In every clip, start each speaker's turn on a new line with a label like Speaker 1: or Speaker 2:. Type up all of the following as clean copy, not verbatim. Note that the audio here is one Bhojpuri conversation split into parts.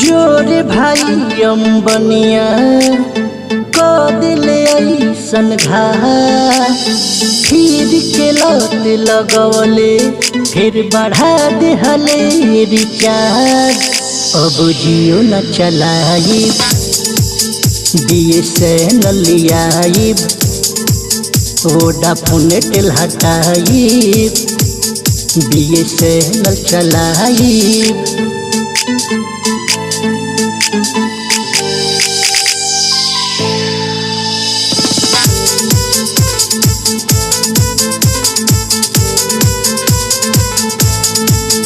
Speaker 1: जोरे भाई अम्बनिया को दिले ऐसन घा फिर के लत लगवले फिर बढ़ा देहले रिचार्ज। अब जियो न चलाई BSNL लियाई वोडाफोन टेल हटाई BSNL चलाई।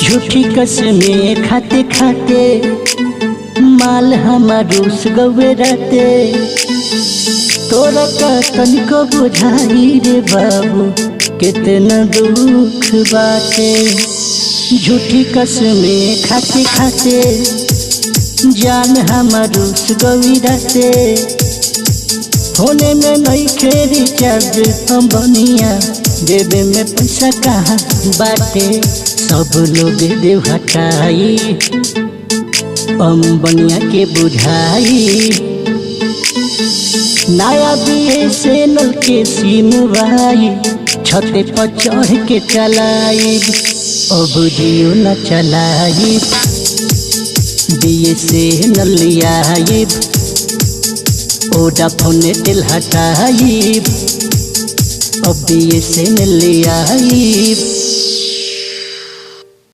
Speaker 1: झूठी कसमें खाते खाते माल हमार रूस गवे रहते तोरा का तनिको बुझाई रे बाबू कितना दुख बाटे। झूठी कसमें खाते खाते जान हमार रूस गवी रहते होने में नहीं खेरी चार्ज कंपनिया देवे में पैसा कहाँ बाटे। सब लोग देव हटाई अम्बनिया के बुझाई नया BSNL के सिम भाई छते पर चढ़ के चलाई। अब जियो न चलाई BSNL लियाई वोडाफोन टेल हटाई अब BSNL लियाई।